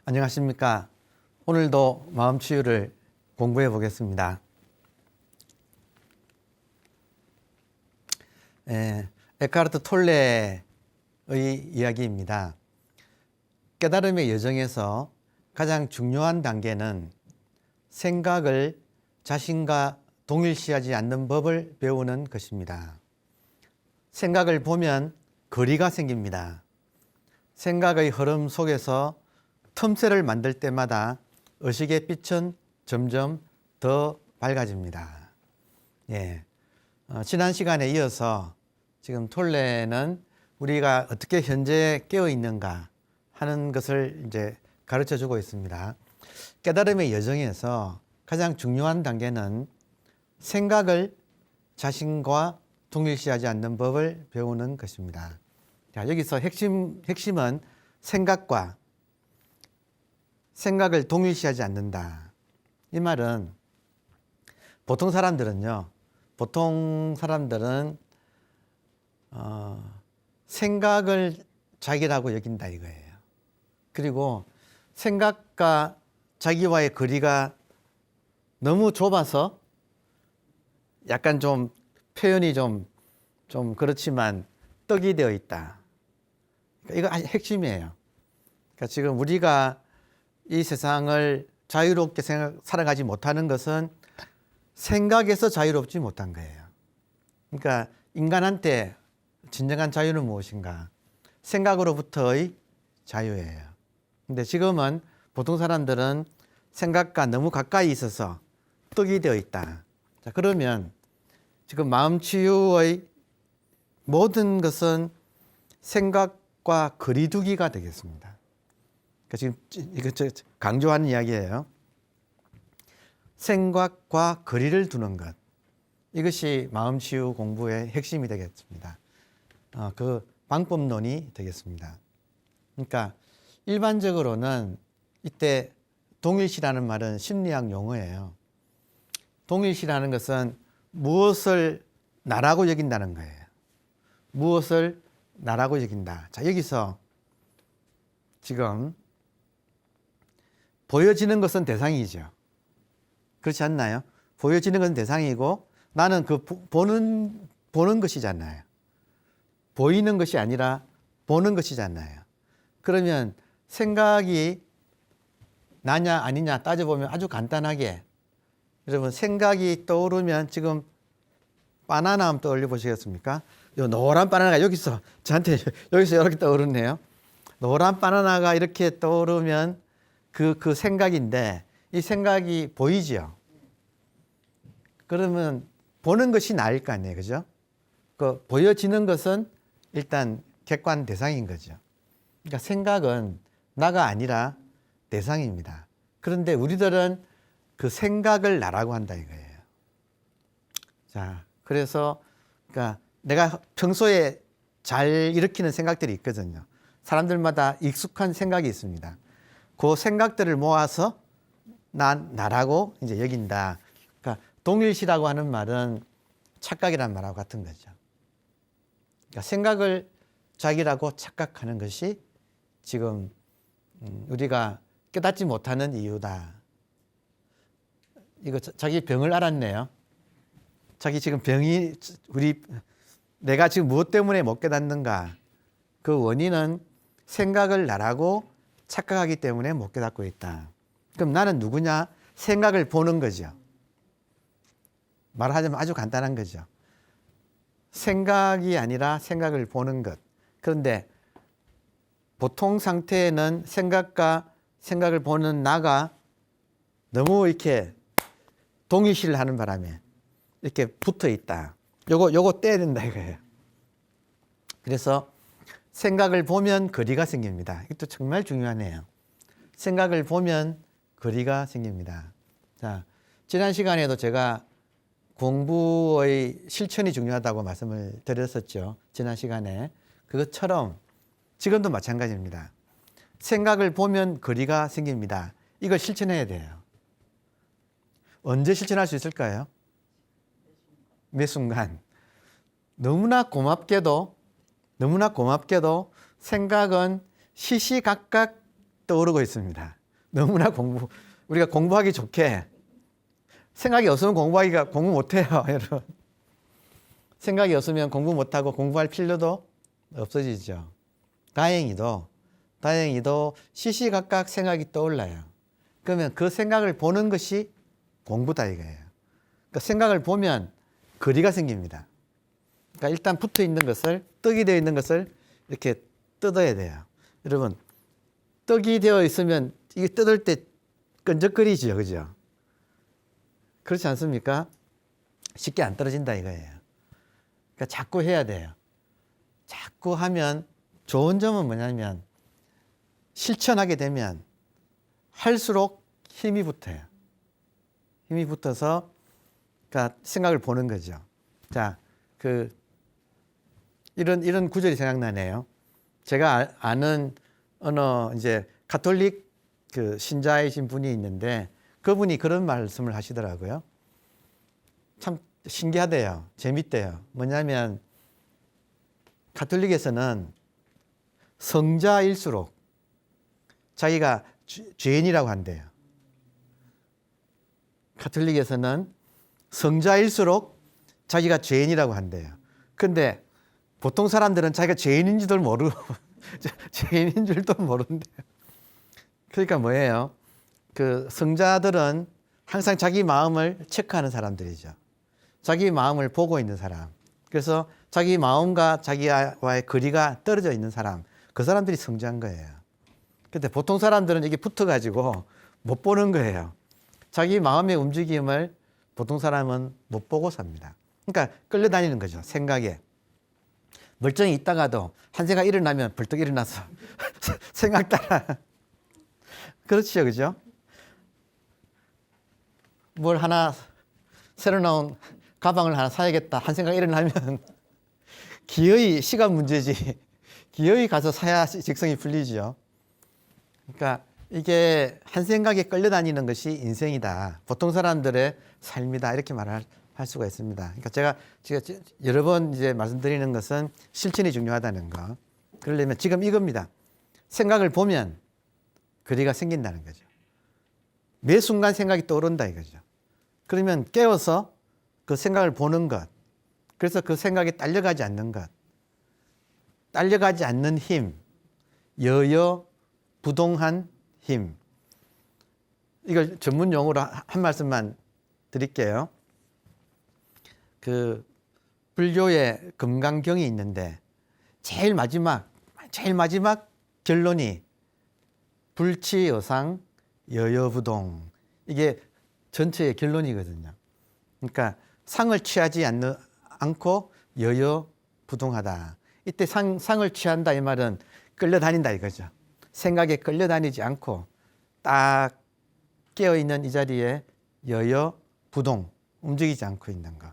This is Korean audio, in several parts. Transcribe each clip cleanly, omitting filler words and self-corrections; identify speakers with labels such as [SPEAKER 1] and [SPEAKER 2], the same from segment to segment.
[SPEAKER 1] 안녕하십니까. 오늘도 마음치유를 공부해 보겠습니다. 에카르트 톨레의 이야기입니다. 깨달음의 여정에서 가장 중요한 단계는 생각을 자신과 동일시하지 않는 법을 배우는 것입니다. 생각을 보면 거리가 생깁니다. 생각의 흐름 속에서 틈새를 만들 때마다 의식의 빛은 점점 더 밝아집니다. 지난 시간에 이어서 지금 톨레는 우리가 어떻게 현재 깨어 있는가 하는 것을 이제 가르쳐 주고 있습니다. 깨달음의 여정에서 가장 중요한 단계는 생각을 자신과 동일시하지 않는 법을 배우는 것입니다. 자, 여기서 핵심은 생각을 동일시하지 않는다. 이 말은 보통 사람들은 생각을 자기라고 여긴다 이거예요. 그리고 생각과 자기와의 거리가 너무 좁아서 약간 좀 표현이 좀 그렇지만 떡이 되어 있다. 이거 핵심이에요. 그러니까 지금 우리가 이 세상을 자유롭게 살아가지 못하는 것은 생각에서 자유롭지 못한 거예요. 그러니까 인간한테 진정한 자유는 무엇인가? 생각으로부터의 자유예요. 근데 지금은 보통 사람들은 생각과 너무 가까이 있어서 떡이 되어 있다. 자, 그러면 지금 마음치유의 모든 것은 생각과 거리두기가 되겠습니다. 지금 이거 강조하는 이야기예요. 생각과 거리를 두는 것. 이것이 마음치유 공부의 핵심이 되겠습니다. 그 방법론이 되겠습니다. 그러니까 일반적으로는 이때 동일시라는 말은 심리학 용어예요. 동일시라는 것은 무엇을 나라고 여긴다는 거예요. 무엇을 나라고 여긴다. 자, 여기서 지금 보여지는 것은 대상이죠. 그렇지 않나요? 보여지는 것은 대상이고 나는 그 보는 것이잖아요. 보이는 것이 아니라 보는 것이잖아요. 그러면 생각이 나냐 아니냐 따져보면 아주 간단하게 여러분 생각이 떠오르면 지금 바나나 한번 떠올려 보시겠습니까? 요 노란 바나나가 여기서 저한테 여기서 이렇게 떠오르네요. 노란 바나나가 이렇게 떠오르면 그 생각인데 이 생각이 보이죠. 그러면 보는 것이 나을 거 아니에요, 그죠? 그 보여지는 것은 일단 객관 대상인 거죠. 그러니까 생각은 나가 아니라 대상입니다. 그런데 우리들은 그 생각을 나라고 한다 이거예요. 자, 그래서 그러니까 내가 평소에 잘 일으키는 생각들이 있거든요. 사람들마다 익숙한 생각이 있습니다. 그 생각들을 모아서 나라고 이제 여긴다. 그러니까 동일시라고 하는 말은 착각이란 말하고 같은 거죠. 그러니까 생각을 자기라고 착각하는 것이 지금 우리가 깨닫지 못하는 이유다. 이거 자기 병을 알았네요. 자기 지금 병이 내가 지금 무엇 때문에 못 깨닫는가? 그 원인은 생각을 나라고 착각하기 때문에 못 깨닫고 있다. 그럼 나는 누구냐? 생각을 보는 거죠. 말하자면 아주 간단한 거죠. 생각이 아니라 생각을 보는 것. 그런데 보통 상태에는 생각을 보는 나가 너무 이렇게 동일시를 하는 바람에 이렇게 붙어 있다. 요거 떼야 된다 이거예요. 그래서 생각을 보면 거리가 생깁니다. 이것도 정말 중요하네요. 생각을 보면 거리가 생깁니다. 자, 지난 시간에도 제가 공부의 실천이 중요하다고 말씀을 드렸었죠. 지난 시간에. 그것처럼 지금도 마찬가지입니다. 생각을 보면 거리가 생깁니다. 이걸 실천해야 돼요. 언제 실천할 수 있을까요? 매 순간. 너무나 고맙게도 생각은 시시각각 떠오르고 있습니다. 너무나 우리가 공부하기 좋게 생각이 없으면 공부 못해요, 여러분. 생각이 없으면 공부 못하고 공부할 필요도 없어지죠. 다행히도 시시각각 생각이 떠올라요. 그러면 그 생각을 보는 것이 공부다 이거예요. 그러니까 생각을 보면 거리가 생깁니다. 그러니까 일단 붙어 있는 것을, 떡이 되어 있는 것을 이렇게 뜯어야 돼요. 여러분, 떡이 되어 있으면 이게 뜯을 때 끈적거리죠, 그죠? 그렇지 않습니까? 쉽게 안 떨어진다 이거예요. 그러니까 자꾸 해야 돼요. 자꾸 하면 좋은 점은 뭐냐면 실천하게 되면 할수록 힘이 붙어요. 힘이 붙어서 그러니까 생각을 보는 거죠. 자, 이런 구절이 생각나네요. 제가 아는 어느 이제 가톨릭 신자이신 분이 있는데 그분이 그런 말씀을 하시더라고요. 참 신기하대요. 재밌대요. 뭐냐면 가톨릭에서는 성자일수록 자기가 죄인이라고 한대요. 가톨릭에서는 성자일수록 자기가 죄인이라고 한대요. 근데 보통 사람들은 자기가 죄인인지도 모르고 죄인인 줄도 모른대요. 그러니까 뭐예요? 성자들은 항상 자기 마음을 체크하는 사람들이죠. 자기 마음을 보고 있는 사람. 그래서 자기 마음과 자기와의 거리가 떨어져 있는 사람. 그 사람들이 성자인 거예요. 근데 보통 사람들은 이게 붙어가지고 못 보는 거예요. 자기 마음의 움직임을 보통 사람은 못 보고 삽니다. 그러니까 끌려다니는 거죠. 생각에. 멀쩡히 있다가도 한 생각 일어나면 벌떡 일어나서 생각 따라. 그렇죠. 그죠? 뭘 하나 새로 나온 가방을 하나 사야겠다 한 생각 일어나면 기어이 시간 문제지 기어이 가서 사야 직성이 풀리죠. 그러니까 이게 한 생각에 끌려다니는 것이 인생이다. 보통 사람들의 삶이다. 이렇게 말할 수가 있습니다. 그러니까 제가 여러 번 이제 말씀드리는 것은 실천이 중요하다는 거. 그러려면 지금 이겁니다. 생각을 보면 거리가 생긴다는 거죠. 매 순간 생각이 떠오른다 이거죠. 그러면 깨워서 그 생각을 보는 것. 그래서 그 생각에 딸려가지 않는 것. 딸려가지 않는 힘. 여여부동한 힘. 이걸 전문 용어로 한 말씀만 드릴게요. 불교의 금강경이 있는데 제일 마지막 결론이 불치여상 여여부동. 이게 전체의 결론이거든요. 그러니까 상을 취하지 않고 여여부동하다. 이때 상을 취한다 이 말은 끌려다닌다 이거죠. 생각에 끌려다니지 않고 딱 깨어있는 이 자리에 여여부동 움직이지 않고 있는 거.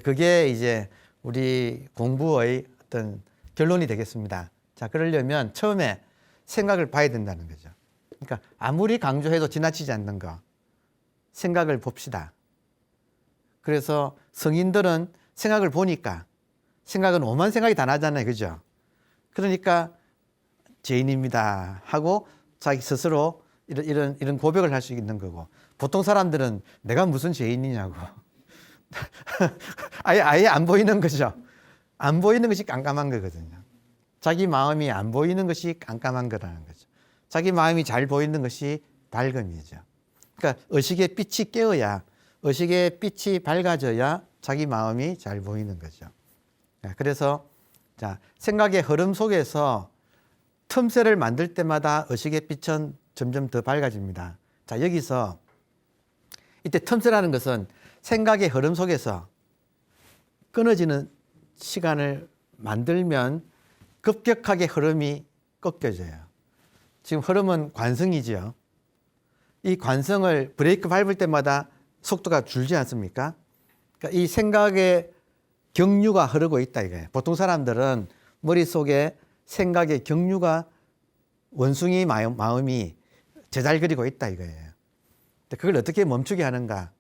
[SPEAKER 1] 그게 이제 우리 공부의 어떤 결론이 되겠습니다. 자, 그러려면 처음에 생각을 봐야 된다는 거죠. 그러니까 아무리 강조해도 지나치지 않는 거. 생각을 봅시다. 그래서 성인들은 생각을 보니까 생각은 오만 생각이 다 나잖아요. 그죠? 그러니까 죄인입니다 하고 자기 스스로 이런 고백을 할 수 있는 거고, 보통 사람들은 내가 무슨 죄인이냐고 아예 안 보이는 거죠. 안 보이는 것이 깜깜한 거거든요. 자기 마음이 안 보이는 것이 깜깜한 거라는 거죠. 자기 마음이 잘 보이는 것이 밝음이죠. 그러니까 의식의 빛이 깨어야, 의식의 빛이 밝아져야 자기 마음이 잘 보이는 거죠. 그래서 자, 생각의 흐름 속에서 틈새를 만들 때마다 의식의 빛은 점점 더 밝아집니다. 자, 여기서 이때 틈새라는 것은 생각의 흐름 속에서 끊어지는 시간을 만들면 급격하게 흐름이 꺾여져요. 지금 흐름은 관성이지요. 이 관성을 브레이크 밟을 때마다 속도가 줄지 않습니까? 그러니까 이 생각의 경류가 흐르고 있다 이거예요. 보통 사람들은 머릿속에 생각의 경류가 원숭이 마음이 제잘 그리고 있다 이거예요. 그걸 어떻게 멈추게 하는가?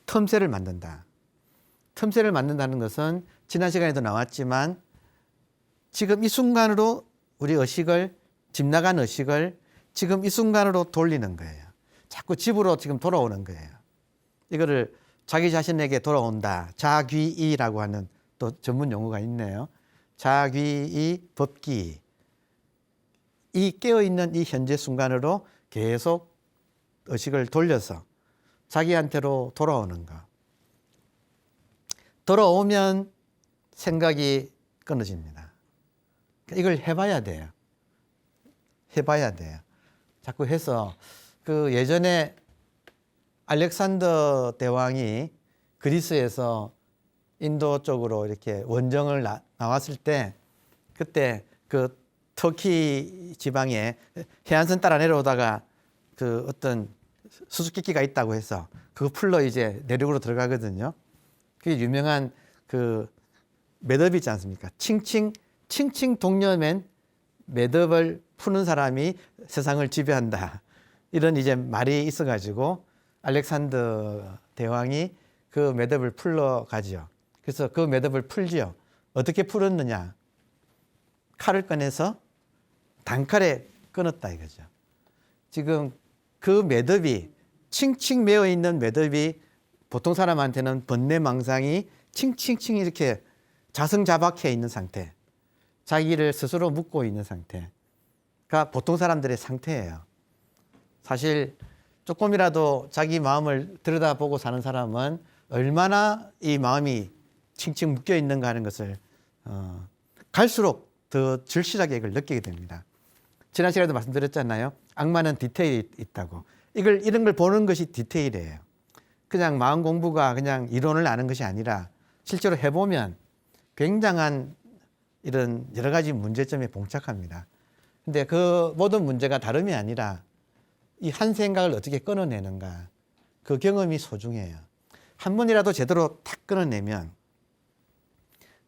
[SPEAKER 1] 틈새를 만든다. 틈새를 만든다는 것은 지난 시간에도 나왔지만 지금 이 순간으로 우리 의식을, 집 나간 의식을 지금 이 순간으로 돌리는 거예요. 자꾸 집으로 지금 돌아오는 거예요. 이거를 자기 자신에게 돌아온다. 자귀이라고 하는 또 전문 용어가 있네요. 자귀이 법기. 이 깨어있는 이 현재 순간으로 계속 의식을 돌려서 자기한테로 돌아오는 거. 돌아오면 생각이 끊어집니다. 이걸 해봐야 돼요. 해봐야 돼요. 자꾸 해서 그 예전에 알렉산더 대왕이 그리스에서 인도 쪽으로 이렇게 원정을 나왔을 때 그때 그 터키 지방에 해안선 따라 내려오다가 그 어떤 수수께끼가 있다고 해서 그거 풀러 이제 내륙으로 들어가거든요. 그게 유명한 그 매듭 있지 않습니까? 칭칭 동여맨 매듭을 푸는 사람이 세상을 지배한다. 이런 이제 말이 있어가지고 알렉산더 대왕이 그 매듭을 풀러 가지요. 그래서 그 매듭을 풀지요. 어떻게 풀었느냐? 칼을 꺼내서 단칼에 끊었다 이거죠. 지금 그 매듭이 칭칭 매어 있는 매듭이 보통 사람한테는 번뇌망상이 칭칭칭 이렇게 자성자박해 있는 상태, 자기를 스스로 묶고 있는 상태가 보통 사람들의 상태예요. 사실 조금이라도 자기 마음을 들여다보고 사는 사람은 얼마나 이 마음이 칭칭 묶여 있는가 하는 것을 갈수록 더 절실하게 이걸 느끼게 됩니다. 지난 시간에도 말씀드렸잖아요. 악마는 디테일이 있다고. 이런 걸 보는 것이 디테일이에요. 그냥 마음 공부가 그냥 이론을 아는 것이 아니라 실제로 해보면 굉장한 이런 여러 가지 문제점에 봉착합니다. 근데 그 모든 문제가 다름이 아니라 이 한 생각을 어떻게 끊어내는가. 그 경험이 소중해요. 한 번이라도 제대로 탁 끊어내면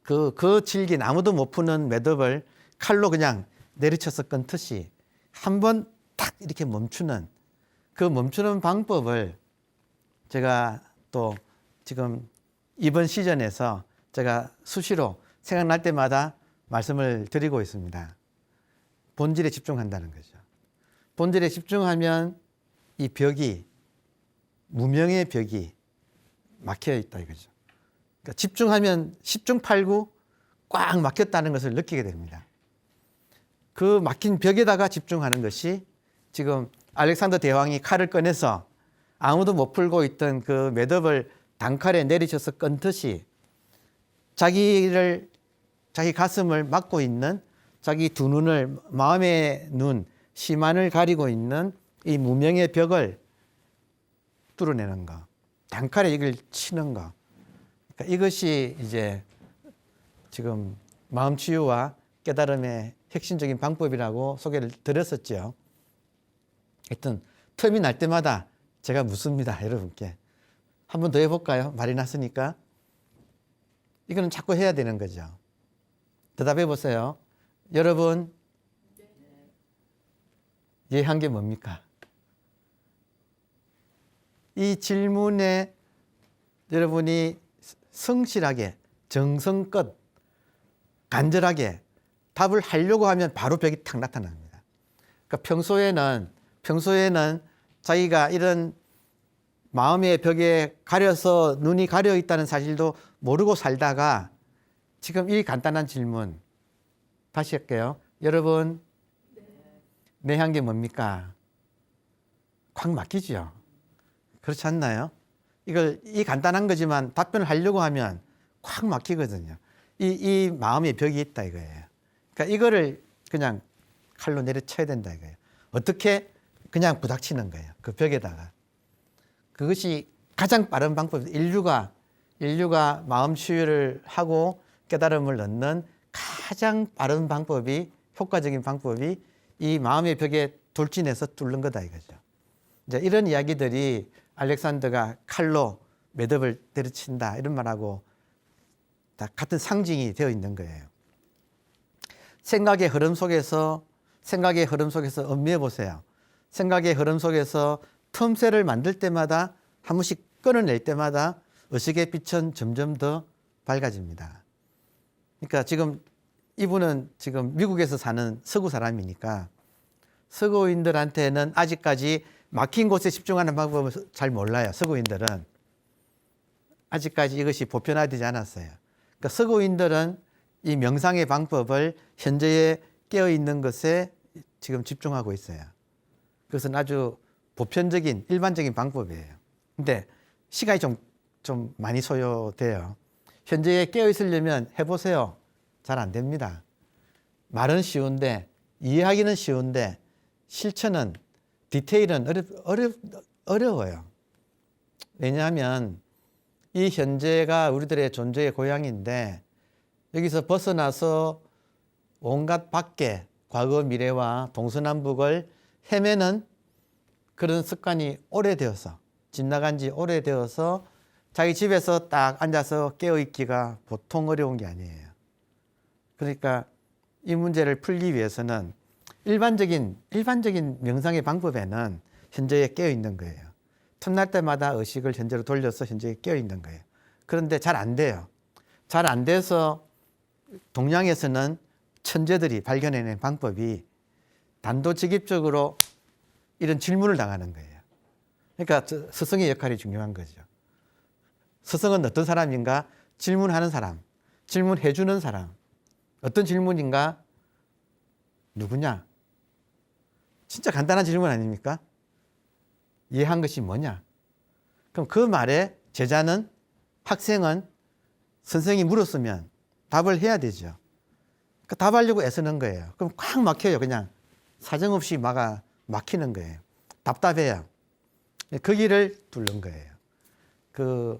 [SPEAKER 1] 그 질긴 아무도 못 푸는 매듭을 칼로 그냥 내리쳐서 끊듯이 한 번 탁 이렇게 멈추는 그 멈추는 방법을 제가 또 지금 이번 시즌에서 제가 수시로 생각날 때마다 말씀을 드리고 있습니다. 본질에 집중한다는 거죠. 본질에 집중하면 이 벽이, 무명의 벽이 막혀 있다 이거죠. 그러니까 집중하면 10중 8구 꽉 막혔다는 것을 느끼게 됩니다. 그 막힌 벽에다가 집중하는 것이 지금 알렉산더 대왕이 칼을 꺼내서 아무도 못 풀고 있던 그 매듭을 단칼에 내리쳐서 끊듯이 자기 가슴을 막고 있는 자기 두 눈을, 마음의 눈, 심안을 가리고 있는 이 무명의 벽을 뚫어내는 거. 단칼에 이걸 치는 거. 그러니까 이것이 이제 지금 마음 치유와 깨달음의 핵심적인 방법이라고 소개를 드렸었죠. 하여튼 틈이 날 때마다 제가 묻습니다. 여러분께. 한 번 더 해볼까요? 말이 났으니까. 이거는 자꾸 해야 되는 거죠. 대답해 보세요. 여러분, 이해한 게 뭡니까? 이 질문에 여러분이 성실하게, 정성껏, 간절하게 답을 하려고 하면 바로 벽이 탁 나타납니다. 그러니까 평소에는 자기가 이런 마음의 벽에 가려서 눈이 가려 있다는 사실도 모르고 살다가 지금 이 간단한 질문 다시 할게요. 여러분, 내 한 게 뭡니까? 콱 막히죠. 그렇지 않나요? 이 간단한 거지만 답변을 하려고 하면 콱 막히거든요. 이 마음의 벽이 있다 이거예요. 그러니까 이거를 그냥 칼로 내려쳐야 된다 이거예요. 어떻게? 그냥 부닥치는 거예요. 그 벽에다가. 그것이 가장 빠른 방법입니다. 인류가 마음 치유를 하고 깨달음을 얻는 가장 빠른 방법이, 효과적인 방법이 이 마음의 벽에 돌진해서 뚫는 거다 이거죠. 이제 이런 이야기들이 알렉산더가 칼로 매듭을 때려친다 이런 말하고 다 같은 상징이 되어 있는 거예요. 생각의 흐름 속에서 음미해 보세요. 생각의 흐름 속에서 틈새를 만들 때마다 한 번씩 끊어낼 때마다 의식의 빛은 점점 더 밝아집니다. 그러니까 지금 이분은 지금 미국에서 사는 서구 사람이니까 서구인들한테는 아직까지 막힌 곳에 집중하는 방법을 잘 몰라요. 서구인들은. 아직까지 이것이 보편화되지 않았어요. 그러니까 서구인들은 이 명상의 방법을 현재에 깨어있는 것에 지금 집중하고 있어요. 그것은 아주 보편적인 일반적인 방법이에요. 근데 시간이 좀 많이 소요돼요. 현재에 깨어있으려면 해보세요. 잘 안 됩니다. 말은 쉬운데 이해하기는 쉬운데 실천은 디테일은 어려워요. 왜냐하면 이 현재가 우리들의 존재의 고향인데 여기서 벗어나서 온갖 밖에 과거 미래와 동서남북을 헤매는 그런 습관이 오래되어서 집 나간 지 오래되어서 자기 집에서 딱 앉아서 깨어있기가 보통 어려운 게 아니에요. 그러니까 이 문제를 풀기 위해서는 일반적인 명상의 방법에는 현재에 깨어있는 거예요. 틈날 때마다 의식을 현재로 돌려서 현재에 깨어있는 거예요. 그런데 잘 안 돼요. 잘 안 돼서 동양에서는 천재들이 발견해낸 방법이 단도직입적으로 이런 질문을 당하는 거예요. 그러니까 스승의 역할이 중요한 거죠. 스승은 어떤 사람인가? 질문하는 사람, 질문해주는 사람. 어떤 질문인가? 누구냐? 진짜 간단한 질문 아닙니까? 이해한 것이 뭐냐? 그럼 그 말에 제자는, 학생은 선생이 물었으면 답을 해야 되죠. 그러니까 답하려고 애쓰는 거예요. 그럼 꽉 막혀요. 그냥 사정없이 막히는 거예요. 답답해요. 그 길을 뚫는 거예요.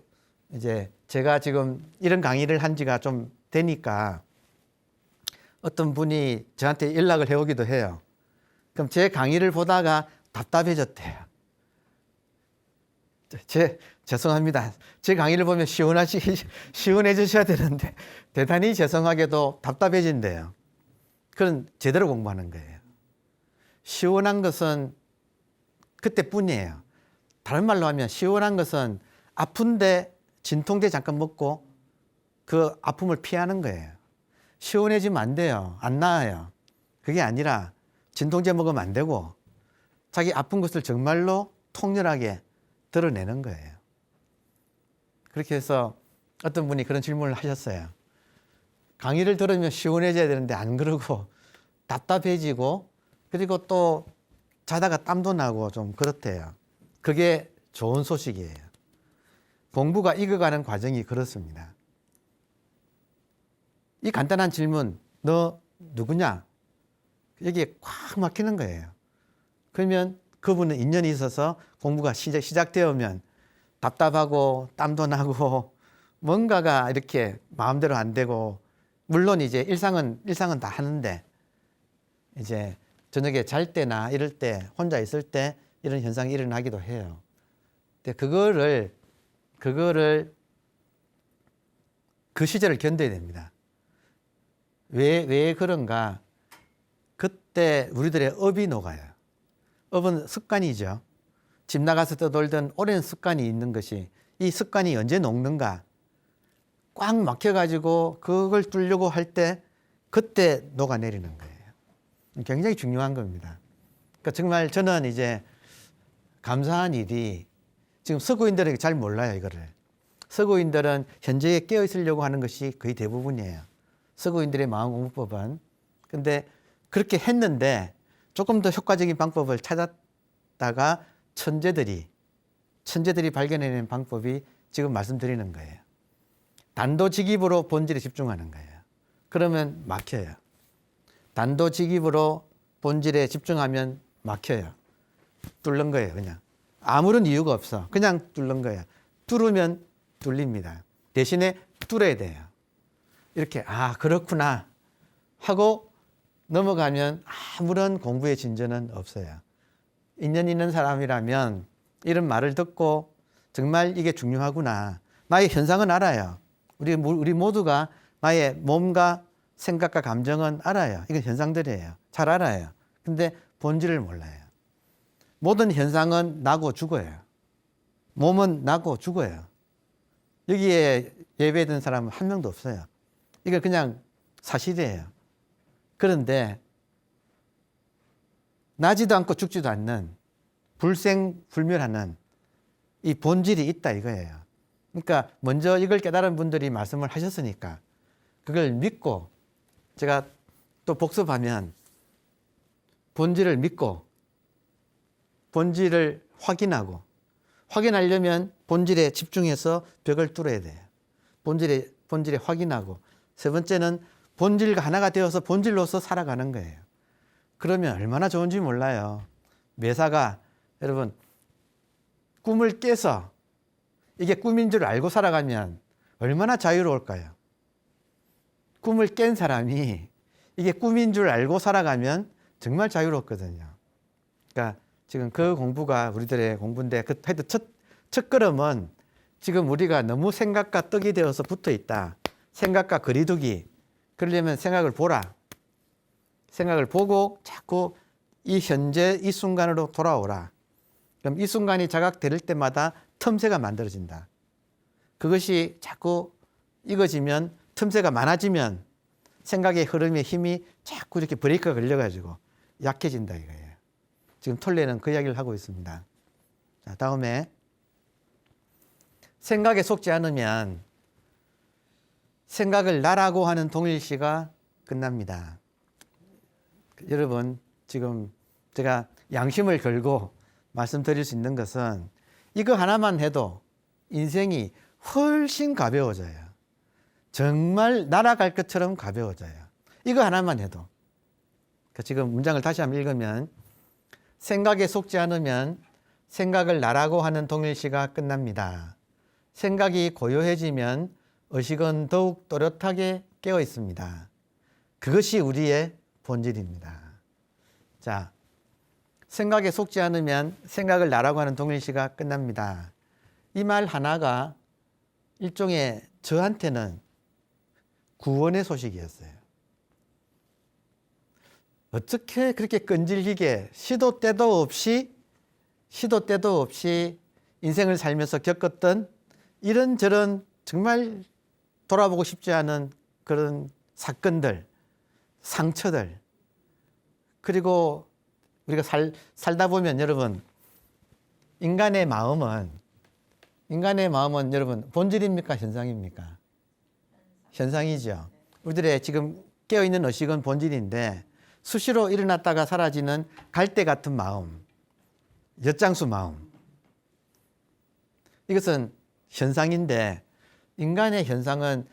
[SPEAKER 1] 이제 제가 지금 이런 강의를 한 지가 좀 되니까 어떤 분이 저한테 연락을 해오기도 해요. 그럼 제 강의를 보다가 답답해졌대요. 죄송합니다. 제 강의를 보면 시원해지셔야 되는데 대단히 죄송하게도 답답해진대요. 그건 제대로 공부하는 거예요. 시원한 것은 그때뿐이에요. 다른 말로 하면 시원한 것은 아픈데 진통제 잠깐 먹고 그 아픔을 피하는 거예요. 시원해지면 안 돼요. 안 나아요. 그게 아니라 진통제 먹으면 안 되고 자기 아픈 것을 정말로 통렬하게 드러내는 거예요. 그렇게 해서 어떤 분이 그런 질문을 하셨어요. 강의를 들으면 시원해져야 되는데 안 그러고 답답해지고 그리고 또 자다가 땀도 나고 좀 그렇대요. 그게 좋은 소식이에요. 공부가 익어가는 과정이 그렇습니다. 이 간단한 질문, 너 누구냐? 여기에 꽉 막히는 거예요. 그러면 그분은 인연이 있어서 공부가 시작되면 답답하고 땀도 나고 뭔가가 이렇게 마음대로 안 되고 물론 이제 일상은 다 하는데 이제 저녁에 잘 때나 이럴 때 혼자 있을 때 이런 현상이 일어나기도 해요. 근데 그거를 그 시절을 견뎌야 됩니다. 왜 그런가? 그때 우리들의 업이 녹아요. 업은 습관이죠. 집 나가서 떠돌던 오랜 습관이 있는 것이 이 습관이 언제 녹는가? 꽉 막혀가지고 그걸 뚫려고 할 때 그때 녹아내리는 거예요. 굉장히 중요한 겁니다. 그러니까 정말 저는 이제 감사한 일이 지금 서구인들에게 잘 몰라요, 이거를. 서구인들은 현재에 깨어 있으려고 하는 것이 거의 대부분이에요. 서구인들의 마음 공부법은. 근데 그렇게 했는데 조금 더 효과적인 방법을 찾았다가 천재들이 발견해낸 방법이 지금 말씀드리는 거예요. 단도직입으로 본질에 집중하는 거예요. 그러면 막혀요. 단도직입으로 본질에 집중하면 막혀요. 뚫는 거예요, 그냥. 아무런 이유가 없어. 그냥 뚫는 거예요. 뚫으면 뚫립니다. 대신에 뚫어야 돼요. 이렇게, 그렇구나 하고 넘어가면 아무런 공부의 진전은 없어요. 인연 있는 사람이라면 이런 말을 듣고 정말 이게 중요하구나. 나의 현상은 알아요. 우리 모두가 나의 몸과 생각과 감정은 알아요. 이건 현상들이에요. 잘 알아요. 근데 본질을 몰라요. 모든 현상은 나고 죽어요. 몸은 나고 죽어요. 여기에 예배된 사람은 한 명도 없어요. 이거 그냥 사실이에요. 그런데 나지도 않고 죽지도 않는 불생불멸하는 이 본질이 있다 이거예요. 그러니까 먼저 이걸 깨달은 분들이 말씀을 하셨으니까 그걸 믿고 제가 또 복습하면 본질을 믿고 본질을 확인하려면 본질에 집중해서 벽을 뚫어야 돼요. 본질에 확인하고 세 번째는 본질과 하나가 되어서 본질로서 살아가는 거예요. 그러면 얼마나 좋은지 몰라요. 매사가 여러분 꿈을 깨서 이게 꿈인 줄 알고 살아가면 얼마나 자유로울까요? 꿈을 깬 사람이 이게 꿈인 줄 알고 살아가면 정말 자유롭거든요. 그러니까 지금 그 공부가 우리들의 공부인데 하여튼 첫 걸음은 지금 우리가 너무 생각과 떡이 되어서 붙어 있다. 생각과 거리두기. 그러려면 생각을 보라. 생각을 보고 자꾸 이 현재 이 순간으로 돌아오라. 그럼 이 순간이 자각될 때마다 틈새가 만들어진다. 그것이 자꾸 익어지면 틈새가 많아지면 생각의 흐름의 힘이 자꾸 이렇게 브레이크가 걸려가지고 약해진다 이거예요. 지금 톨레는 그 이야기를 하고 있습니다. 자, 다음에 생각에 속지 않으면 생각을 나라고 하는 동일시가 끝납니다. 여러분 지금 제가 양심을 걸고 말씀드릴 수 있는 것은 이거 하나만 해도 인생이 훨씬 가벼워져요. 정말 날아갈 것처럼 가벼워져요. 이거 하나만 해도. 지금 문장을 다시 한번 읽으면 생각에 속지 않으면 생각을 나라고 하는 동일시가 끝납니다. 생각이 고요해지면 의식은 더욱 또렷하게 깨어 있습니다. 그것이 우리의 본질입니다. 자, 생각에 속지 않으면 생각을 나라고 하는 동일시가 끝납니다. 이 말 하나가 일종의 저한테는 구원의 소식이었어요. 어떻게 그렇게 끈질기게 시도 때도 없이 인생을 살면서 겪었던 이런저런 정말 돌아보고 싶지 않은 그런 사건들, 상처들, 그리고 우리가 살다 보면 여러분 인간의 마음은 여러분 본질입니까? 현상입니까? 현상이죠. 우리들의 지금 깨어있는 의식은 본질인데 수시로 일어났다가 사라지는 갈대 같은 마음, 엿장수 마음, 이것은 현상인데 인간의 현상은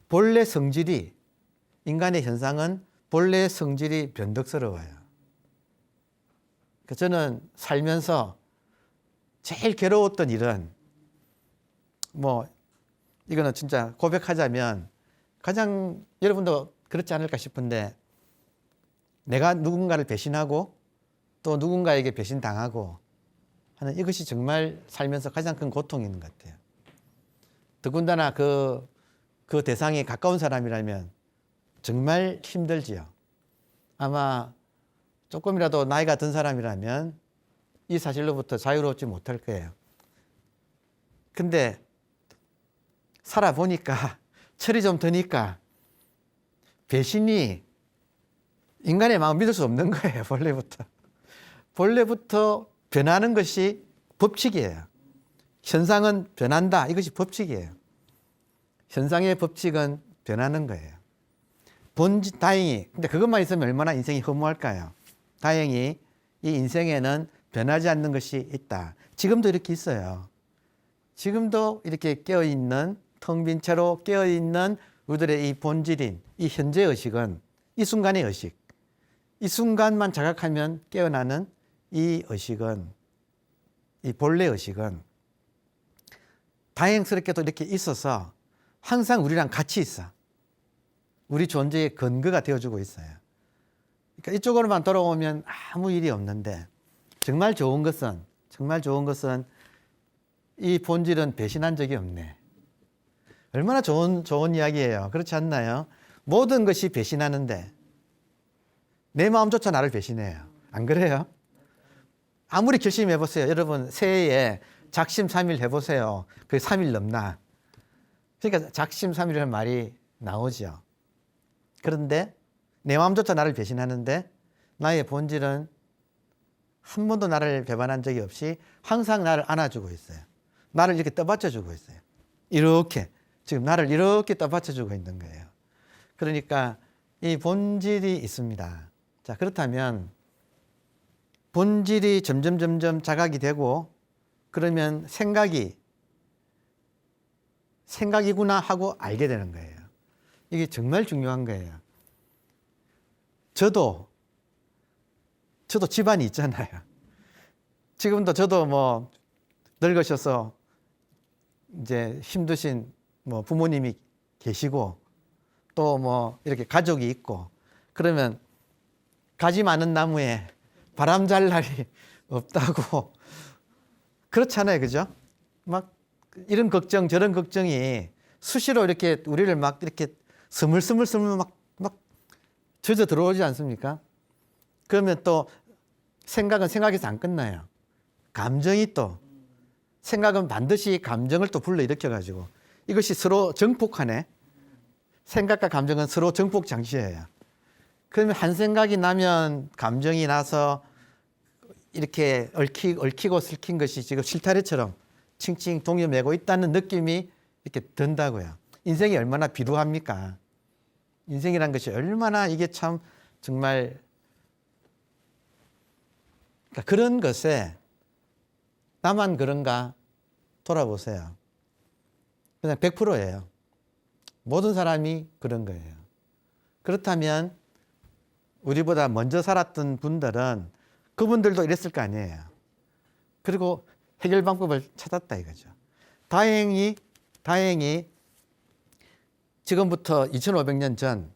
[SPEAKER 1] 본래 성질이 변덕스러워요. 저는 살면서 제일 괴로웠던 일은 이거는 진짜 고백하자면 가장 여러분도 그렇지 않을까 싶은데 내가 누군가를 배신하고 또 누군가에게 배신당하고 하는 이것이 정말 살면서 가장 큰 고통이 있는 것 같아요. 더군다나 그 대상에 가까운 사람이라면 정말 힘들지요. 아마 조금이라도 나이가 든 사람이라면 이 사실로부터 자유롭지 못할 거예요. 근데 살아보니까 철이 좀 드니까 배신이 인간의 마음 믿을 수 없는 거예요. 본래부터 변하는 것이 법칙이에요. 현상은 변한다. 이것이 법칙이에요. 현상의 법칙은 변하는 거예요. 다행히 근데 그것만 있으면 얼마나 인생이 허무할까요? 다행히 이 인생에는 변하지 않는 것이 있다. 지금도 이렇게 있어요. 지금도 이렇게 깨어있는 텅 빈 채로 깨어있는 우리들의 이 본질인 이 현재 의식은 이 순간의 의식, 이 순간만 자각하면 깨어나는 이 의식은, 이 본래 의식은 다행스럽게도 이렇게 있어서 항상 우리랑 같이 있어. 우리 존재의 근거가 되어주고 있어요. 그러니까 이쪽으로만 돌아오면 아무 일이 없는데 정말 좋은 것은 이 본질은 배신한 적이 없네. 얼마나 좋은 이야기예요. 그렇지 않나요? 모든 것이 배신하는데 내 마음조차 나를 배신해요. 안 그래요? 아무리 결심해 보세요. 여러분 새해에 작심삼일 해보세요. 그게 3일 넘나. 그러니까 작심삼일이라는 말이 나오죠. 그런데 내 마음조차 나를 배신하는데 나의 본질은 한 번도 나를 배반한 적이 없이 항상 나를 안아주고 있어요. 나를 이렇게 떠받쳐주고 있어요. 이렇게 지금 나를 이렇게 떠받쳐주고 있는 거예요. 그러니까 이 본질이 있습니다. 자, 그렇다면 본질이 점점 자각이 되고 그러면 생각이구나 하고 알게 되는 거예요. 이게 정말 중요한 거예요. 저도 집안이 있잖아요. 지금도 저도 뭐 늙으셔서 이제 힘드신 뭐 부모님이 계시고 또 뭐 이렇게 가족이 있고 그러면 가지 많은 나무에 바람 잘 날이 없다고 그렇잖아요. 그죠? 막 이런 걱정 저런 걱정이 수시로 이렇게 우리를 막 이렇게 스물스물 막 젖어 들어오지 않습니까? 그러면 또 생각은 생각에서 안 끝나요. 감정이 또 생각은 반드시 감정을 또 불러일으켜 가지고 이것이 서로 정폭하네. 생각과 감정은 서로 정폭 장치예요. 그러면 한 생각이 나면 감정이 나서 이렇게 얽히고 설킨 것이 지금 실타래처럼 칭칭 동여매고 있다는 느낌이 이렇게 든다고요. 인생이 얼마나 비루합니까? 인생이란 것이 얼마나 이게 참 정말 그러니까 그런 것에 나만 그런가 돌아보세요. 그냥 100%예요. 모든 사람이 그런 거예요. 그렇다면 우리보다 먼저 살았던 분들은 그분들도 이랬을 거 아니에요. 그리고 해결 방법을 찾았다 이거죠. 다행히 지금부터 2500년 전,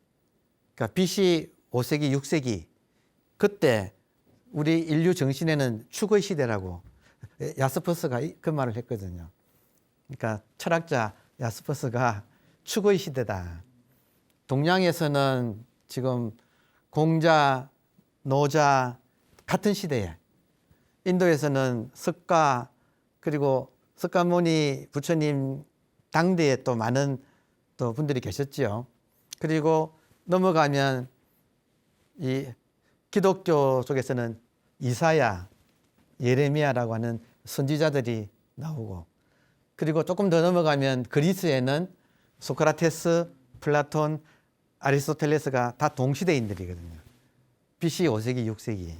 [SPEAKER 1] 그러니까 BC 5세기, 6세기 그때 우리 인류 정신에는 추구의 시대라고 야스퍼스가 그 말을 했거든요. 그러니까 철학자 야스퍼스가 추구의 시대다. 동양에서는 지금 공자, 노자 같은 시대에 인도에서는 석가 그리고 석가모니 부처님 당대에 또 많은 또 분들이 계셨지요. 그리고 넘어가면 이 기독교 쪽에서는 이사야, 예레미야라고 하는 선지자들이 나오고 그리고 조금 더 넘어가면 그리스에는 소크라테스, 플라톤, 아리스토텔레스가 다 동시대인들이거든요. BC 5세기, 6세기.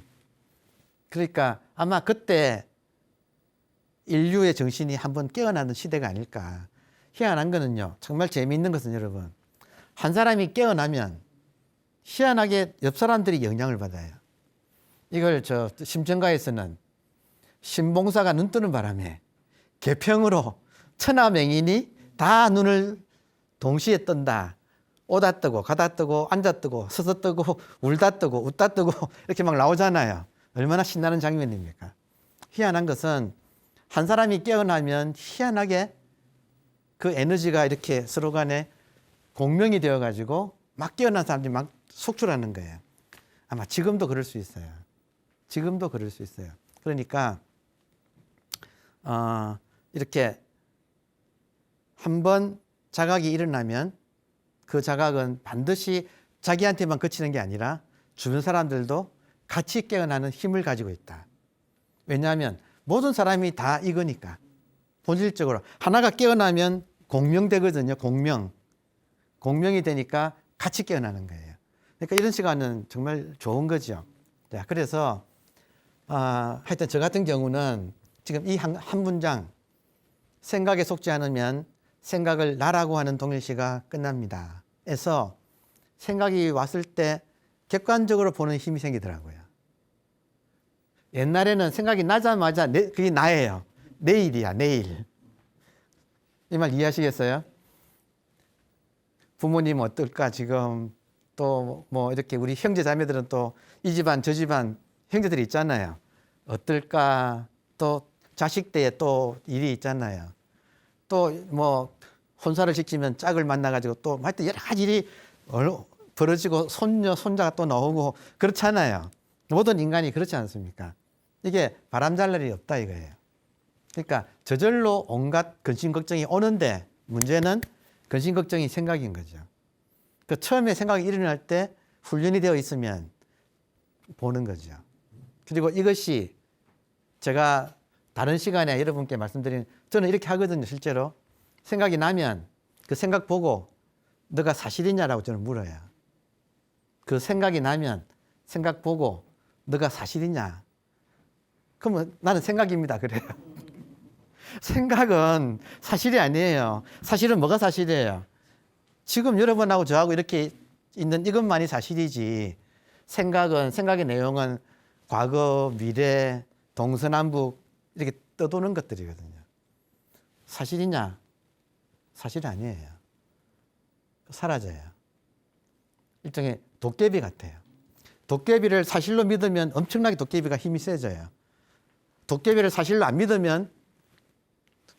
[SPEAKER 1] 그러니까 아마 그때 인류의 정신이 한번 깨어나는 시대가 아닐까. 희한한 거는요. 정말 재미있는 것은 여러분. 한 사람이 깨어나면 희한하게 옆 사람들이 영향을 받아요. 이걸 저 심정가에서는 신봉사가 눈 뜨는 바람에 개평으로 천하맹인이 다 눈을 동시에 뜬다. 오다 뜨고 가다 뜨고 앉아 뜨고 서서 뜨고 울다 뜨고 웃다 뜨고 이렇게 막 나오잖아요. 얼마나 신나는 장면입니까? 희한한 것은 한 사람이 깨어나면 희한하게 그 에너지가 이렇게 서로 간에 공명이 되어 가지고 막 깨어난 사람들이 막 속출하는 거예요. 아마 지금도 그럴 수 있어요. 지금도 그럴 수 있어요. 그러니까 이렇게 한번 자각이 일어나면 그 자각은 반드시 자기한테만 그치는 게 아니라 주변 사람들도 같이 깨어나는 힘을 가지고 있다. 왜냐하면 모든 사람이 다 이거니까. 본질적으로 하나가 깨어나면 공명되거든요. 공명이 되니까 같이 깨어나는 거예요. 그러니까 이런 시간은 정말 좋은 거죠. 자, 그래서 하여튼 저 같은 경우는 지금 이 한 문장 생각에 속지 않으면 생각을 나라고 하는 동일시가 끝납니다. 그래서 생각이 왔을 때 객관적으로 보는 힘이 생기더라고요. 옛날에는 생각이 나자마자 그게 나예요. 내일이야, 내일. 이 말 이해하시겠어요? 부모님 어떨까 지금 또 뭐 이렇게 우리 형제 자매들은 또 이 집안 저 집안 형제들이 있잖아요. 어떨까 또 자식 때에 또 일이 있잖아요. 또 뭐 혼사를 시키면 짝을 만나가지고 또 하여튼 여러 가지 일이 벌어지고 손녀 손자가 또 나오고 그렇잖아요. 모든 인간이 그렇지 않습니까? 이게 바람잘 날이 없다 이거예요. 그러니까 저절로 온갖 근심 걱정이 오는데 문제는 근심 걱정이 생각인 거죠. 그 처음에 생각이 일어날 때 훈련이 되어 있으면 보는 거죠. 그리고 이것이 제가 다른 시간에 여러분께 말씀드린, 저는 이렇게 하거든요. 실제로 생각이 나면 그 생각 보고 너가 사실이냐라고 저는 물어요. 그 생각이 나면 생각 보고 너가 사실이냐? 그러면 나는 생각입니다. 그래요. 생각은 사실이 아니에요. 사실은 뭐가 사실이에요? 지금 여러분하고 저하고 이렇게 있는 이것만이 사실이지. 생각의 내용은 과거, 미래, 동서남북 이렇게 떠도는 것들이거든요. 사실이냐? 사실이 아니에요. 사라져요. 일종의 도깨비 같아요. 도깨비를 사실로 믿으면 엄청나게 도깨비가 힘이 세져요. 도깨비를 사실로 안 믿으면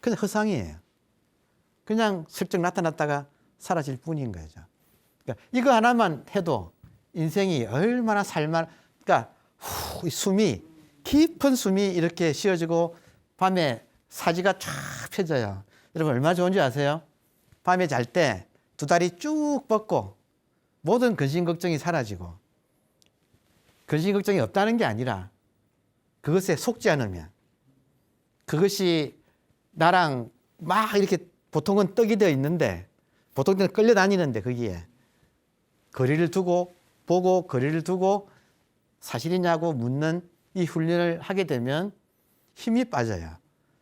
[SPEAKER 1] 그냥 허상이에요. 그냥 슬쩍 나타났다가 사라질 뿐인 거죠. 그러니까 이거 하나만 해도 인생이 얼마나 그러니까 이 숨이, 깊은 숨이 이렇게 쉬어지고 밤에 사지가 쫙 펴져요. 여러분 얼마나 좋은지 아세요? 밤에 잘 때 두 다리 쭉 뻗고 모든 근심 걱정이 사라지고, 근심 걱정이 없다는 게 아니라 그것에 속지 않으면, 그것이 나랑 막 이렇게 보통은 떡이 되어 있는데, 보통은 끌려다니는데 거기에 거리를 두고 보고 거리를 두고 사실이냐고 묻는 이 훈련을 하게 되면 힘이 빠져요.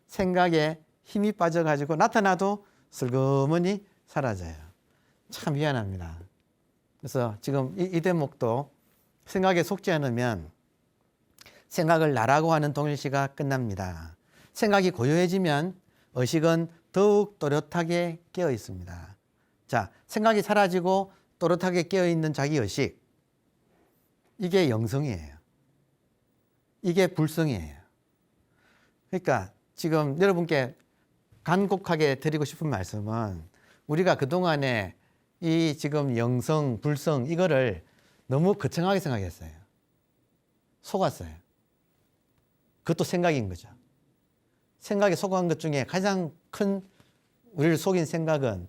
[SPEAKER 1] 생각에 힘이 빠져가지고 나타나도 슬그머니 사라져요. 참 미안합니다. 그래서 지금 이 대목도 생각에 속지 않으면 생각을 나라고 하는 동일시가 끝납니다. 생각이 고요해지면 의식은 더욱 또렷하게 깨어 있습니다. 자, 생각이 사라지고 또렷하게 깨어 있는 자기 의식, 이게 영성이에요. 이게 불성이에요. 그러니까 지금 여러분께 간곡하게 드리고 싶은 말씀은, 우리가 그동안에 이 지금 영성, 불성 이거를 너무 거창하게 생각했어요. 속았어요. 그것도 생각인 거죠. 생각에 속은 것 중에 가장 큰 우리를 속인 생각은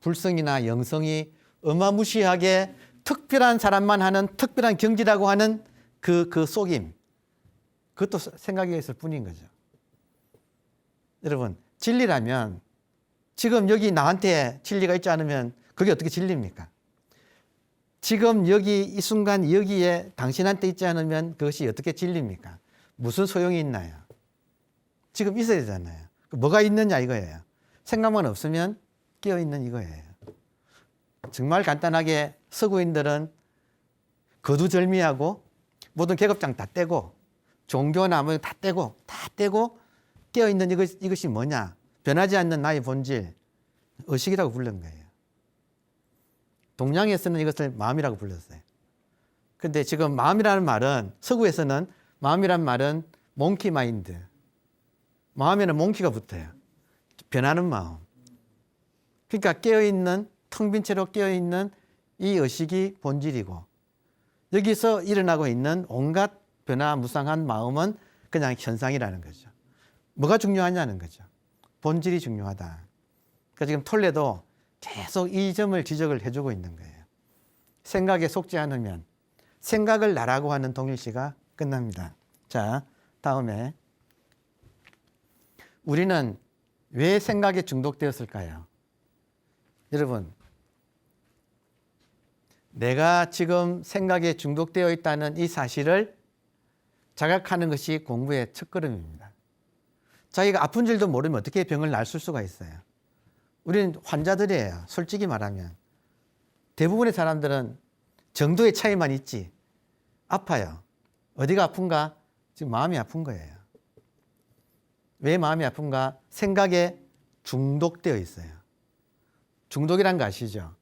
[SPEAKER 1] 불성이나 영성이 어마무시하게 특별한 사람만 하는 특별한 경지라고 하는 그 속임. 그것도 생각에 있을 뿐인 거죠. 여러분, 진리라면 지금 여기 나한테 진리가 있지 않으면 그게 어떻게 진리입니까? 지금 여기 이 순간 여기에 당신한테 있지 않으면 그것이 어떻게 진리입니까? 무슨 소용이 있나요? 지금 있어야 되잖아요. 뭐가 있느냐 이거예요. 생각만 없으면 깨어있는 이거예요. 정말 간단하게 서구인들은 거두절미하고 모든 계급장 다 떼고 종교나 뭐 다 떼고 깨어있는 이것이 뭐냐? 변하지 않는 나의 본질, 의식이라고 부른 거예요. 동양에서는 이것을 마음이라고 불렀어요. 근데 지금 마음이라는 말은, 서구에서는 마음이란 말은 몽키 마인드. 마음에는 몽키가 붙어요. 변하는 마음. 그러니까 깨어있는, 텅 빈 채로 깨어있는 이 의식이 본질이고, 여기서 일어나고 있는 온갖 변화무쌍한 마음은 그냥 현상이라는 거죠. 뭐가 중요하냐는 거죠. 본질이 중요하다. 그러니까 지금 톨레도 계속 이 점을 지적을 해주고 있는 거예요. 생각에 속지 않으면 생각을 나라고 하는 동일시가 끝납니다. 자, 다음에 우리는 왜 생각에 중독되었을까요? 여러분, 내가 지금 생각에 중독되어 있다는 이 사실을 자각하는 것이 공부의 첫걸음입니다. 자기가 아픈 줄도 모르면 어떻게 병을 앓을 수가 있어요? 우리는 환자들이에요. 솔직히 말하면. 대부분의 사람들은 정도의 차이만 있지 아파요. 어디가 아픈가? 지금 마음이 아픈 거예요. 왜 마음이 아픈가? 생각에 중독되어 있어요. 중독이란 거 아시죠?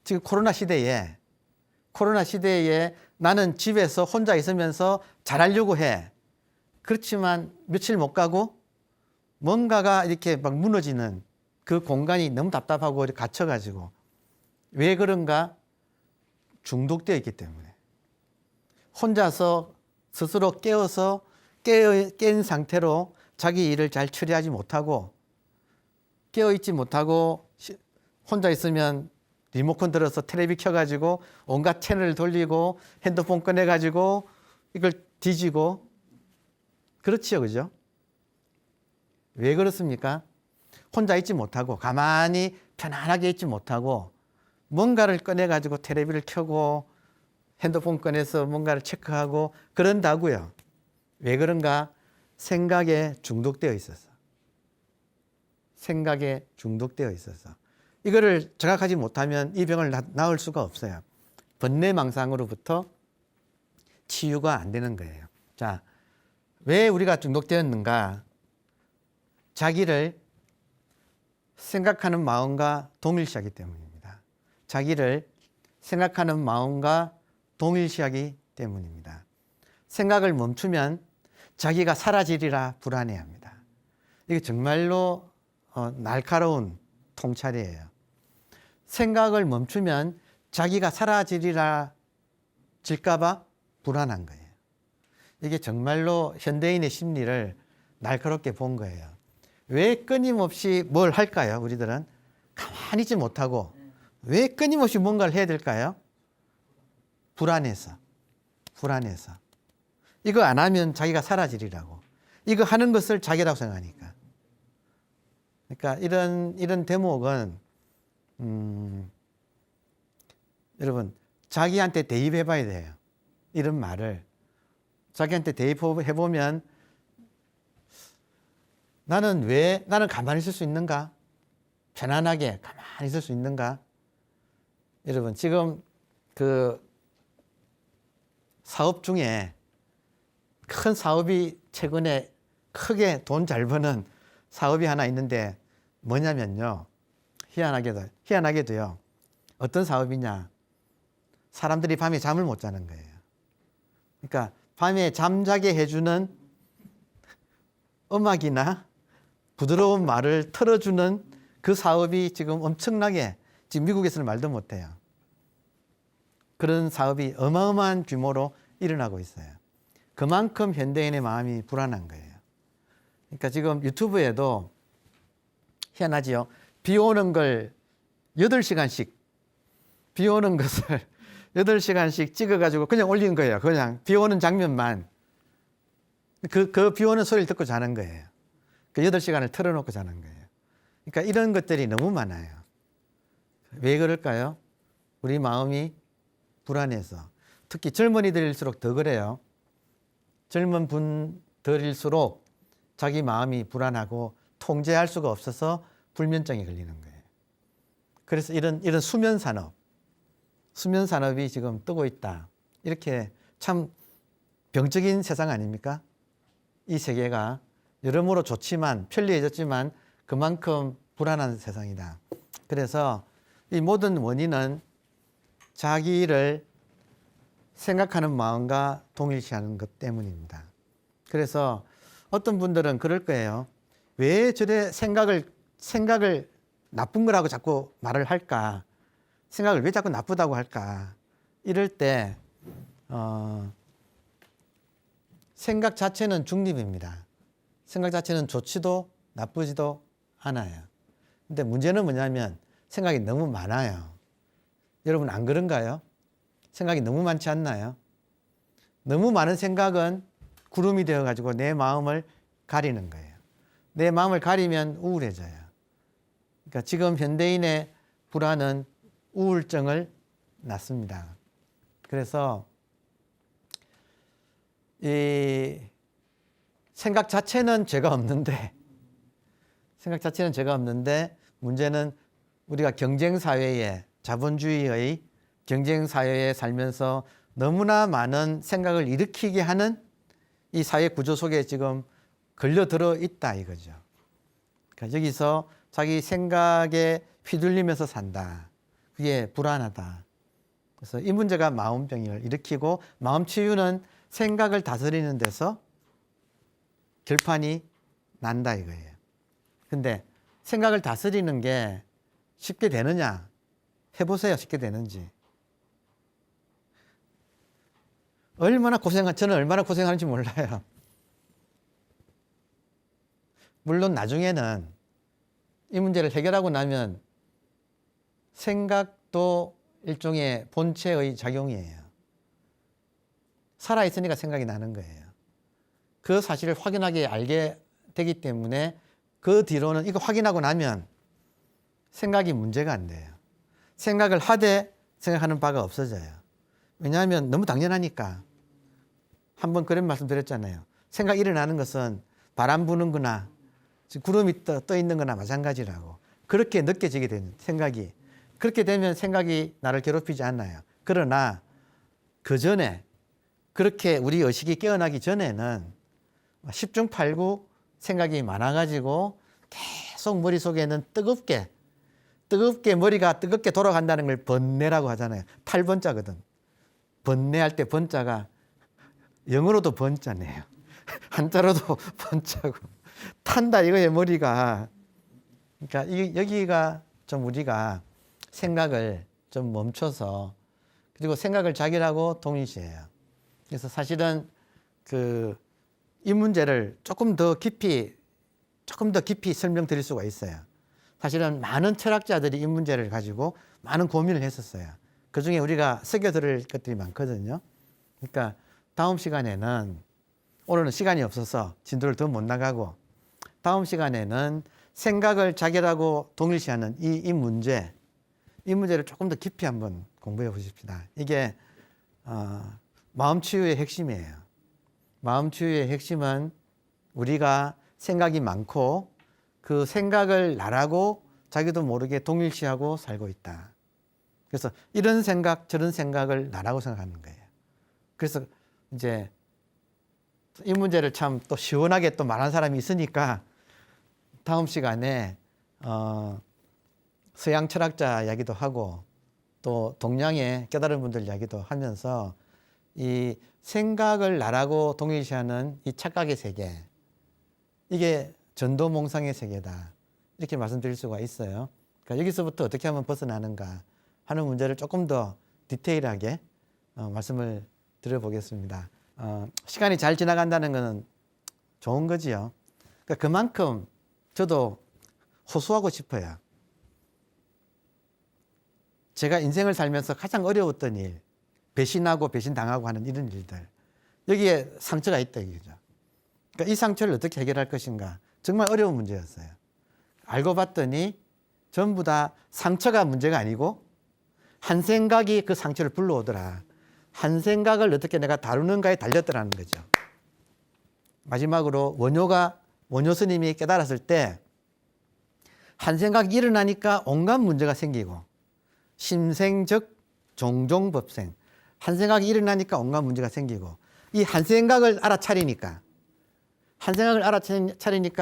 [SPEAKER 1] 지금 코로나 시대에 나는 집에서 혼자 있으면서 잘하려고 해. 그렇지만 며칠 못 가고 뭔가가 이렇게 막 무너지는 그 공간이 너무 답답하고 갇혀가지고. 왜 그런가? 중독되어 있기 때문에. 혼자서 스스로 깬 상태로 자기 일을 잘 처리하지 못하고, 깨어있지 못하고, 혼자 있으면 리모컨 들어서 텔레비 켜가지고 온갖 채널을 돌리고 핸드폰 꺼내가지고 이걸 뒤지고 그렇지요, 그죠? 왜 그렇습니까? 혼자 있지 못하고 가만히 편안하게 있지 못하고 뭔가를 꺼내가지고 텔레비를 켜고 핸드폰 꺼내서 뭔가를 체크하고 그런다고요. 왜 그런가? 생각에 중독되어 있어서. 생각에 중독되어 있어서. 이거를 정확하지 못하면 이 병을 나을 수가 없어요. 번뇌망상으로부터 치유가 안 되는 거예요. 자, 왜 우리가 중독되었는가? 자기를 생각하는 마음과 동일시하기 때문입니다. 자기를 생각하는 마음과 동일시하기 때문입니다. 생각을 멈추면 자기가 사라지리라 불안해합니다. 이게 정말로 날카로운 통찰이에요. 생각을 멈추면 자기가 사라지리라 질까봐 불안한 거예요. 이게 정말로 현대인의 심리를 날카롭게 본 거예요. 왜 끊임없이 뭘 할까요? 우리들은 가만히 있지 못하고 왜 끊임없이 뭔가를 해야 될까요? 불안해서. 이거 안 하면 자기가 사라지리라고. 이거 하는 것을 자기라고 생각하니까. 그러니까 이런 대목은 여러분 자기한테 대입해 봐야 돼요. 이런 말을 자기한테 대입해 보면 나는 가만히 있을 수 있는가? 편안하게 가만히 있을 수 있는가? 여러분 지금 그 사업 중에 큰 사업이 최근에 크게 돈 잘 버는 사업이 하나 있는데 뭐냐면요. 희한하게도요. 어떤 사업이냐. 사람들이 밤에 잠을 못 자는 거예요. 그러니까 밤에 잠자게 해주는 음악이나 부드러운 말을 틀어주는 그 사업이 지금 엄청나게 지금 미국에서는 말도 못해요. 그런 사업이 어마어마한 규모로 일어나고 있어요. 그만큼 현대인의 마음이 불안한 거예요. 그러니까 지금 유튜브에도 희한하지요. 비 오는 걸 8시간씩 비 오는 것을 8시간씩 찍어가지고 그냥 올린 거예요. 그냥 비 오는 장면만. 그 비 오는 소리를 듣고 자는 거예요. 그 8시간을 틀어놓고 자는 거예요. 그러니까 이런 것들이 너무 많아요. 왜 그럴까요? 우리 마음이 불안해서. 특히 젊은이들일수록 더 그래요. 젊은 분들일수록 자기 마음이 불안하고 통제할 수가 없어서 불면증이 걸리는 거예요. 그래서 이런 수면 산업이 지금 뜨고 있다. 이렇게 참 병적인 세상 아닙니까? 이 세계가 여러모로 좋지만 편리해졌지만 그만큼 불안한 세상이다. 그래서 이 모든 원인은 자기를 생각하는 마음과 동일시하는 것 때문입니다. 그래서 어떤 분들은 그럴 거예요. 왜 저래 생각을 나쁜 거라고 자꾸 말을 할까? 생각을 왜 자꾸 나쁘다고 할까? 이럴 때 생각 자체는 중립입니다. 생각 자체는 좋지도 나쁘지도 않아요. 근데 문제는 뭐냐면 생각이 너무 많아요. 여러분 안 그런가요? 생각이 너무 많지 않나요? 너무 많은 생각은 구름이 되어가지고 내 마음을 가리는 거예요. 내 마음을 가리면 우울해져요. 그러니까 지금 현대인의 불안은 우울증을 낳습니다. 그래서 이 생각 자체는 죄가 없는데 문제는 우리가 경쟁사회에 자본주의의 경쟁사회에 살면서 너무나 많은 생각을 일으키게 하는 이 사회 구조 속에 지금 걸려들어 있다 이거죠. 그러니까 여기서 자기 생각에 휘둘리면서 산다. 그게 불안하다. 그래서 이 문제가 마음병을 일으키고 마음 치유는 생각을 다스리는 데서 결판이 난다 이거예요. 근데 생각을 다스리는 게 쉽게 되느냐? 해보세요. 쉽게 되는지. 저는 얼마나 고생하는지 몰라요. 물론 나중에는 이 문제를 해결하고 나면 생각도 일종의 본체의 작용이에요. 살아있으니까 생각이 나는 거예요. 그 사실을 확연하게 알게 되기 때문에 그 뒤로는 이거 확인하고 나면 생각이 문제가 안 돼요. 생각을 하되 생각하는 바가 없어져요. 왜냐하면 너무 당연하니까. 한번 그런 말씀 드렸잖아요. 생각 일어나는 것은 바람 부는 거나 구름이 떠 있는 거나 마찬가지라고. 그렇게 느껴지게 되는 생각이. 그렇게 되면 생각이 나를 괴롭히지 않아요. 그러나 그 전에 그렇게 우리 의식이 깨어나기 전에는 10중 8구 생각이 많아가지고 계속 머릿속에는 뜨겁게 머리가 뜨겁게 돌아간다는 걸 번뇌라고 하잖아요. 8번자거든. 번뇌할 때 번자가 영어로도 번자네요. 한자로도 번자고. 탄다 이거예요, 머리가. 그러니까 여기가 좀 우리가 생각을 좀 멈춰서 그리고 생각을 자기라고 동일시해요. 그래서 사실은 이 문제를 조금 더 깊이 설명드릴 수가 있어요. 사실은 많은 철학자들이 이 문제를 가지고 많은 고민을 했었어요. 그중에 우리가 새겨들을 것들이 많거든요. 그러니까 다음 시간에는 오늘은 시간이 없어서 진도를 더 못 나가고 다음 시간에는 생각을 자기라고 동일시하는 이 문제를 조금 더 깊이 한번 공부해 보십시다. 이게 마음 치유의 핵심이에요. 마음 치유의 핵심은 우리가 생각이 많고 그 생각을 나라고 자기도 모르게 동일시하고 살고 있다. 그래서 이런 생각 저런 생각을 나라고 생각하는 거예요. 그래서 이제 이 문제를 참 또 시원하게 또 말하는 사람이 있으니까 다음 시간에 서양 철학자 이야기도 하고 또 동양의 깨달은 분들 이야기도 하면서 이 생각을 나라고 동일시하는 이 착각의 세계, 이게 전도몽상의 세계다, 이렇게 말씀드릴 수가 있어요. 그러니까 여기서부터 어떻게 하면 벗어나는가 하는 문제를 조금 더 디테일하게 말씀을 드려보겠습니다. 시간이 잘 지나간다는 것은 좋은 거지요. 그러니까 그만큼 저도 호소하고 싶어요. 제가 인생을 살면서 가장 어려웠던 일, 배신하고 배신당하고 하는 이런 일들, 여기에 상처가 있다 이거죠. 그러니까 이 상처를 어떻게 해결할 것인가, 정말 어려운 문제였어요. 알고 봤더니 전부 다 상처가 문제가 아니고 한 생각이 그 상처를 불러오더라. 한 생각을 어떻게 내가 다루는가에 달렸더라는 거죠. 마지막으로 원효 스님이 깨달았을 때 한 생각이 일어나니까 온갖 문제가 생기고 심생적 종종법생, 한 생각이 일어나니까 온갖 문제가 생기고 이 한 생각을 알아차리니까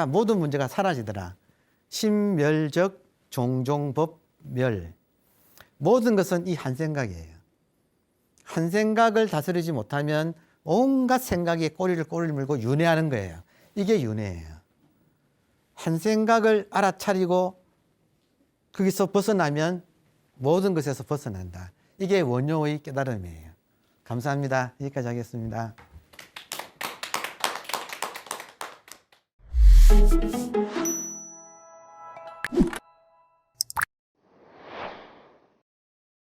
[SPEAKER 1] 모든 문제가 사라지더라. 심멸적 종종법멸, 모든 것은 이 한 생각이에요. 한 생각을 다스리지 못하면 온갖 생각에 꼬리를 물고 윤회하는 거예요. 이게 윤회예요. 한 생각을 알아차리고 거기서 벗어나면 모든 것에서 벗어난다. 이게 원효의 깨달음이에요. 감사합니다. 여기까지 하겠습니다.